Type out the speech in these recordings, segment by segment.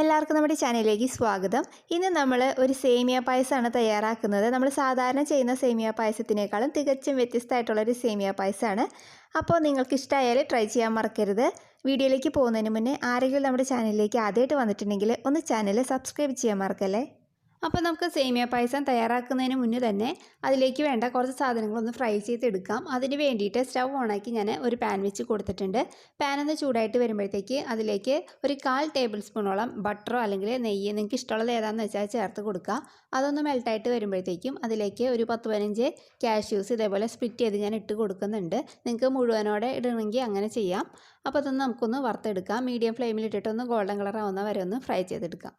എല്ലാവർക്കും നമ്മുടെ ചാനലിലേക്ക് സ്വാഗതം. ഇന്ന് നമ്മൾ ഒരു സേമിയ പായസമാണ് തയ്യാറാക്കുന്നത്. നമ്മൾ സാധാരണ ചെയ്യുന്ന സേമിയ പായസത്തിനേക്കാളും തികച്ചും വ്യത്യസ്തമായിട്ടുള്ളൊരു സേമിയ പായസമാണ്. അപ്പോൾ നിങ്ങൾക്ക് ഇഷ്ടമായാൽ ട്രൈ ചെയ്യാൻ മറക്കരുത്. വീഡിയോയിലേക്ക് പോകുന്നതിന് മുന്നേ ആരെങ്കിലും നമ്മുടെ ചാനലിലേക്ക് ആദ്യമായിട്ട് വന്നിട്ടുണ്ടെങ്കിൽ ഒന്ന് ചാനൽ സബ്സ്ക്രൈബ് ചെയ്യാൻ മറക്കല്ലേ. അപ്പോൾ നമുക്ക് സേമിയ പായസം തയ്യാറാക്കുന്നതിന് മുന്നേ തന്നെ അതിലേക്ക് വേണ്ട കുറച്ച് സാധനങ്ങളൊന്ന് ഫ്രൈ ചെയ്തെടുക്കാം. അതിന് വേണ്ടിയിട്ട് സ്റ്റവ് ഓണാക്കി ഞാൻ ഒരു പാൻ വെച്ച് കൊടുത്തിട്ടുണ്ട്. പാൻ ഒന്ന് ചൂടായിട്ട് വരുമ്പോഴത്തേക്ക് അതിലേക്ക് ഒരു 1/4 ടേബിൾ സ്പൂണോളം ബട്ടറോ അല്ലെങ്കിൽ നെയ്യ് നിങ്ങൾക്ക് ഇഷ്ടമുള്ളത് ഏതാണെന്ന് വെച്ചാൽ ചേർത്ത് കൊടുക്കുക. അതൊന്ന് മെൽട്ടായിട്ട് വരുമ്പോഴത്തേക്കും അതിലേക്ക് ഒരു 10-15 കാഷ്യൂസ് ഇതേപോലെ സ്പ്ലിറ്റ് ചെയ്ത് ഞാൻ ഇട്ട് കൊടുക്കുന്നുണ്ട്. നിങ്ങൾക്ക് മുഴുവനോടെ ഇടണമെങ്കിൽ അങ്ങനെ ചെയ്യാം. അപ്പോൾ അതൊന്ന് നമുക്കൊന്ന് വറുത്തെടുക്കാം. മീഡിയം ഫ്ലെയിമിൽ ഇട്ടിട്ടൊന്ന് ഗോൾഡൻ കളർ ആവുന്ന വരെ ഒന്ന് ഫ്രൈ ചെയ്തെടുക്കാം.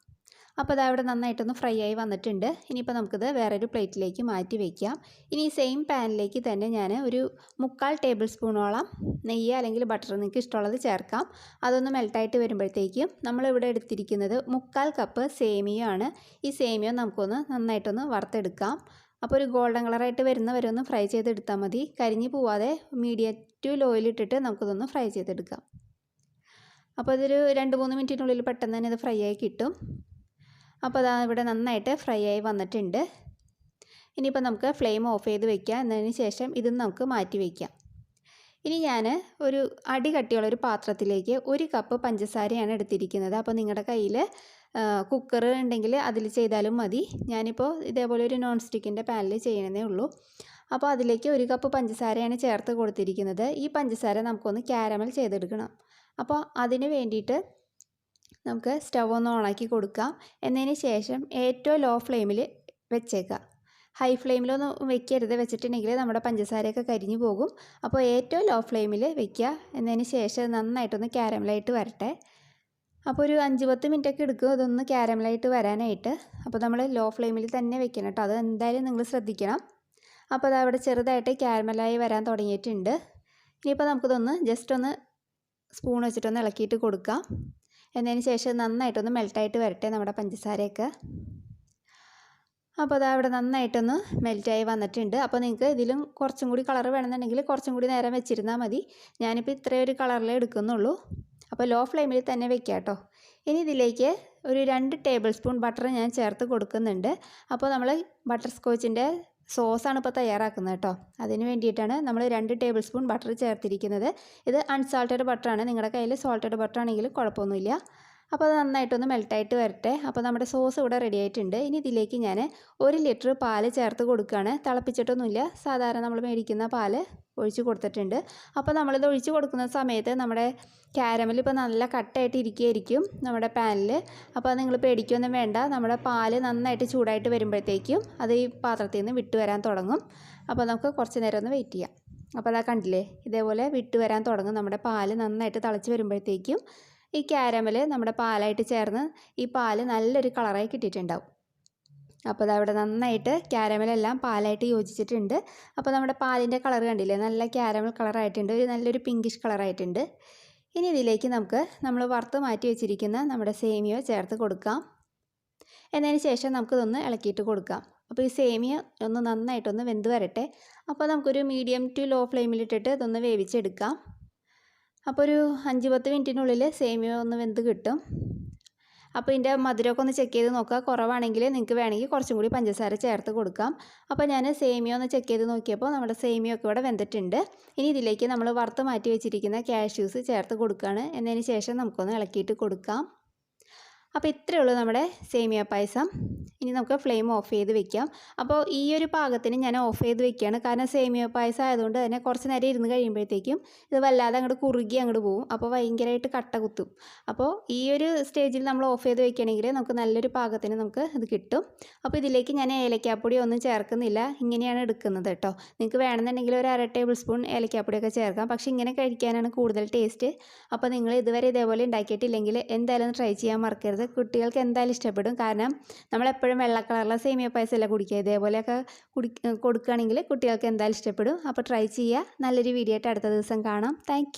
അപ്പോൾ അത് അവിടെ നന്നായിട്ടൊന്ന് ഫ്രൈ ആയി വന്നിട്ടുണ്ട്. ഇനിയിപ്പോൾ നമുക്കിത് വേറൊരു പ്ലേറ്റിലേക്ക് മാറ്റി വയ്ക്കാം. ഇനി ഈ സെയിം പാനിലേക്ക് തന്നെ ഞാൻ ഒരു 3/4 ടേബിൾ സ്പൂണോളം നെയ്യ് അല്ലെങ്കിൽ ബട്ടർ നിങ്ങൾക്ക് ഇഷ്ടമുള്ളത് ചേർക്കാം. അതൊന്ന് മെൽട്ടായിട്ട് വരുമ്പോഴത്തേക്കും നമ്മളിവിടെ എടുത്തിരിക്കുന്നത് 3/4 കപ്പ് സേമിയയാണ്. ഈ സേമിയ നമുക്കൊന്ന് നന്നായിട്ടൊന്ന് വറുത്തെടുക്കാം. അപ്പോൾ ഒരു ഗോൾഡൻ കളറായിട്ട് വരുന്ന വരെ ഒന്ന് ഫ്രൈ ചെയ്തെടുത്താൽ മതി. കരിഞ്ഞു പോവാതെ മീഡിയം ടു ലോയിലിട്ടിട്ട് നമുക്കിതൊന്ന് ഫ്രൈ ചെയ്തെടുക്കാം. അപ്പോൾ ഇതൊരു 2-3 മിനിറ്റിനുള്ളിൽ പെട്ടെന്ന് തന്നെ ഇത് ഫ്രൈ ആയി കിട്ടും. അപ്പോൾ അതാ ഇവിടെ നന്നായിട്ട് ഫ്രൈ ആയി വന്നിട്ടുണ്ട്. ഇനിയിപ്പോൾ നമുക്ക് ഫ്ലെയിം ഓഫ് ചെയ്ത് വെക്കാം. എന്നതിന് ശേഷം ഇത് നമുക്ക് മാറ്റി വയ്ക്കാം. ഇനി ഞാൻ ഒരു അടി കട്ടിയുള്ളൊരു പാത്രത്തിലേക്ക് 1 കപ്പ് പഞ്ചസാരയാണ് എടുത്തിരിക്കുന്നത്. അപ്പോൾ നിങ്ങളുടെ കയ്യിൽ കുക്കർ ഉണ്ടെങ്കിൽ അതിൽ ചെയ്താലും മതി. ഞാനിപ്പോൾ ഇതേപോലെ ഒരു നോൺ സ്റ്റിക്കിൻ്റെ പാനിൽ ചെയ്യണതേ ഉള്ളൂ. അപ്പോൾ അതിലേക്ക് 1 കപ്പ് പഞ്ചസാരയാണ് ചേർത്ത് കൊടുത്തിരിക്കുന്നത്. ഈ പഞ്ചസാര നമുക്കൊന്ന് ക്യാരമൽ ചെയ്തെടുക്കണം. അപ്പോൾ അതിന് വേണ്ടിയിട്ട് നമുക്ക് സ്റ്റവ് ഒന്ന് ഓണാക്കി കൊടുക്കാം. എന്നതിന് ശേഷം ഏറ്റവും ലോ ഫ്ലെയിമിൽ വെച്ചേക്കാം. ഹൈ ഫ്ലെയിമിലൊന്നും വെക്കരുത്. വെച്ചിട്ടുണ്ടെങ്കിൽ നമ്മുടെ പഞ്ചസാരയൊക്കെ കരിഞ്ഞു പോകും. അപ്പോൾ ഏറ്റവും ലോ ഫ്ലെയിമിൽ വെക്കുക. എന്നതിന് ശേഷം നന്നായിട്ടൊന്ന് ക്യാരമലായിട്ട് വരട്ടെ. അപ്പോൾ ഒരു 5-10 മിനിറ്റൊക്കെ എടുക്കും ഇതൊന്ന് ക്യാരമലായിട്ട് വരാനായിട്ട്. അപ്പോൾ നമ്മൾ ലോ ഫ്ലെയിമിൽ തന്നെ വെക്കണം കേട്ടോ. അത് എന്തായാലും നിങ്ങൾ ശ്രദ്ധിക്കണം. അപ്പോൾ അത് അവിടെ ചെറുതായിട്ട് ക്യാരമലായി വരാൻ തുടങ്ങിയിട്ടുണ്ട്. ഇനിയിപ്പോൾ നമുക്കിതൊന്ന് ജസ്റ്റ് ഒന്ന് സ്പൂൺ വെച്ചിട്ടൊന്ന് ഇളക്കിയിട്ട് കൊടുക്കാം. എന്നതിന് ശേഷം നന്നായിട്ടൊന്ന് മെൽട്ടായിട്ട് വരട്ടെ നമ്മുടെ പഞ്ചസാരയൊക്കെ. അപ്പോൾ അത് അവിടെ നന്നായിട്ടൊന്ന് മെൽറ്റായി വന്നിട്ടുണ്ട്. അപ്പോൾ നിങ്ങൾക്ക് ഇതിലും കുറച്ചും കൂടി കളർ വേണമെന്നുണ്ടെങ്കിൽ കുറച്ചും കൂടി നേരം വെച്ചിരുന്നാൽ മതി. ഞാനിപ്പോൾ ഇത്രയും ഒരു കളറിലേ എടുക്കുന്നുള്ളൂ. അപ്പോൾ ലോ ഫ്ലെയിമിൽ തന്നെ വെക്കാം കേട്ടോ. ഇനി ഇതിലേക്ക് ഒരു 2 ടേബിൾ സ്പൂൺ ബട്ടർ ഞാൻ ചേർത്ത് കൊടുക്കുന്നുണ്ട്. അപ്പോൾ നമ്മൾ ബട്ടർ സ്കോച്ചിൻ്റെ സോസാണ് ഇപ്പോൾ തയ്യാറാക്കുന്നത് കേട്ടോ. അതിന് വേണ്ടിയിട്ടാണ് നമ്മൾ 2 ടേബിൾ സ്പൂൺ ബട്ടർ ചേർത്തിരിക്കുന്നത്. ഇത് അൺസാൾട്ടഡ് ബട്ടറാണ്. നിങ്ങളുടെ കയ്യിൽ സോൾട്ടഡ് ബട്ടർ ആണെങ്കിലും കുഴപ്പമൊന്നുമില്ല. അപ്പോൾ അത് നന്നായിട്ടൊന്ന് മെൽട്ടായിട്ട് വരട്ടെ. അപ്പോൾ നമ്മുടെ സോസ് ഇവിടെ റെഡി ആയിട്ടുണ്ട്. ഇനി ഇതിലേക്ക് ഞാൻ 1 ലിറ്റർ പാല് ചേർത്ത് കൊടുക്കുകയാണ്. തിളപ്പിച്ചിട്ടൊന്നുമില്ല, സാധാരണ നമ്മൾ മേടിക്കുന്ന പാല് ഒഴിച്ച് കൊടുത്തിട്ടുണ്ട്. അപ്പോൾ നമ്മളിത് ഒഴിച്ച് കൊടുക്കുന്ന സമയത്ത് നമ്മുടെ ക്യാരമൽ ഇപ്പോൾ നല്ല കട്ടായിട്ട് ഇരിക്കുകയായിരിക്കും നമ്മുടെ പാനിൽ. അപ്പോൾ അത് നിങ്ങൾ പേടിക്കൊന്നും വേണ്ട. നമ്മുടെ പാല് നന്നായിട്ട് ചൂടായിട്ട് വരുമ്പോഴത്തേക്കും അത് ഈ പാത്രത്തിൽ നിന്ന് വിട്ട് വരാൻ തുടങ്ങും. അപ്പോൾ നമുക്ക് കുറച്ച് നേരം ഒന്ന് വെയിറ്റ് ചെയ്യാം. അപ്പോൾ അതാ കണ്ടില്ലേ, ഇതേപോലെ വിട്ട് വരാൻ തുടങ്ങും. നമ്മുടെ പാല് നന്നായിട്ട് തിളച്ച് വരുമ്പോഴത്തേക്കും ഈ ക്യാരമൽ നമ്മുടെ പാലായിട്ട് ചേർന്ന് ഈ പാല് നല്ലൊരു കളറായി കിട്ടിയിട്ടുണ്ടാവും. അപ്പോൾ അതവിടെ നന്നായിട്ട് ക്യാരമലെല്ലാം പാലായിട്ട് യോജിച്ചിട്ടുണ്ട്. അപ്പോൾ നമ്മുടെ പാലിൻ്റെ കളർ കണ്ടില്ലേ, നല്ല ക്യാരമൽ കളറായിട്ടുണ്ട്. ഒരു നല്ലൊരു പിങ്കിഷ് കളറായിട്ടുണ്ട്. ഇനി ഇതിലേക്ക് നമുക്ക് നമ്മൾ വറുത്ത് മാറ്റി വെച്ചിരിക്കുന്ന നമ്മുടെ സേമിയ ചേർത്ത് കൊടുക്കാം. എന്നതിന് ശേഷം നമുക്കിതൊന്ന് ഇളക്കിയിട്ട് കൊടുക്കാം. അപ്പോൾ ഈ സേമിയ ഒന്ന് നന്നായിട്ടൊന്ന് വെന്ത് വരട്ടെ. അപ്പോൾ നമുക്കൊരു മീഡിയം ടു ലോ ഫ്ലെയിമിലിട്ടിട്ട് ഇതൊന്ന് വേവിച്ചെടുക്കാം. അപ്പോൾ ഒരു 5-10 മിനിറ്റിനുള്ളിൽ സേമിയ ഒന്ന് വെന്ത് കിട്ടും. അപ്പോൾ ഇതിൻ്റെ മധുരമൊക്കെ ഒന്ന് ചെക്ക് ചെയ്ത് നോക്കുക. കുറവാണെങ്കിൽ നിങ്ങൾക്ക് വേണമെങ്കിൽ കുറച്ചും കൂടി പഞ്ചസാര ചേർത്ത് കൊടുക്കാം. അപ്പോൾ ഞാൻ സേമിയ ഒന്ന് ചെക്ക് ചെയ്ത് നോക്കിയപ്പോൾ നമ്മുടെ സേമിയൊക്കെ ഇവിടെ വെന്തിട്ടുണ്ട്. ഇനി ഇതിലേക്ക് നമ്മൾ വറുത്ത് മാറ്റി വെച്ചിരിക്കുന്ന കാഷ്യൂസ് ചേർത്ത് കൊടുക്കുകയാണ്. എന്നതിന് ശേഷം നമുക്കൊന്ന് ഇളക്കിയിട്ട് കൊടുക്കാം. അപ്പോൾ ഇത്രയേ ഉള്ളൂ നമ്മുടെ സേമിയ പായസം. ഇനി നമുക്ക് ഫ്ലെയിം ഓഫ് ചെയ്ത് വെക്കാം. അപ്പോൾ ഈ ഒരു പാകത്തിന് ഞാൻ ഓഫ് ചെയ്ത് വെക്കുകയാണ്. കാരണം സേമിയ പായസം ആയതുകൊണ്ട് തന്നെ കുറച്ച് നേരം ഇരുന്ന് കഴിയുമ്പോഴത്തേക്കും ഇത് വല്ലാതെ അങ്ങോട്ട് കുറുകി അങ്ങോട്ട് പോകും. അപ്പോൾ ഭയങ്കരമായിട്ട് കട്ട കുത്തും. അപ്പോൾ ഈ ഒരു സ്റ്റേജിൽ നമ്മൾ ഓഫ് ചെയ്ത് വെക്കുകയാണെങ്കിൽ നമുക്ക് നല്ലൊരു പാകത്തിന് നമുക്ക് ഇത് കിട്ടും. അപ്പോൾ ഇതിലേക്ക് ഞാൻ ഏലക്കാപ്പൊടി ഒന്നും ചേർക്കുന്നില്ല. ഇങ്ങനെയാണ് എടുക്കുന്നത് കേട്ടോ. നിങ്ങൾക്ക് വേണമെന്നുണ്ടെങ്കിൽ ഒരു 1/2 ടേബിൾ സ്പൂൺ ഏലക്കാപ്പൊടിയൊക്കെ ചേർക്കാം. പക്ഷേ ഇങ്ങനെ കഴിക്കാനാണ് കൂടുതൽ ടേസ്റ്റ്. അപ്പോൾ നിങ്ങൾ ഇതുവരെ ഇതേപോലെ ഉണ്ടാക്കിയിട്ടില്ലെങ്കിൽ എന്തായാലും ട്രൈ ചെയ്യാൻ മറക്കരുത്. കുട്ടികൾക്ക് എന്തായാലും ഇഷ്ടപ്പെടും. കാരണം നമ്മളെപ്പോഴും വെള്ള കളറിലെ സേമിയ പായസമല്ല കുടിക്കുക. ഇതേപോലെയൊക്കെ കൊടുക്കുകയാണെങ്കിൽ കുട്ടികൾക്ക് എന്തായാലും ഇഷ്ടപ്പെടും. അപ്പോൾ ട്രൈ ചെയ്യുക. നല്ലൊരു വീഡിയോ ആയിട്ട് അടുത്ത ദിവസം കാണാം. താങ്ക്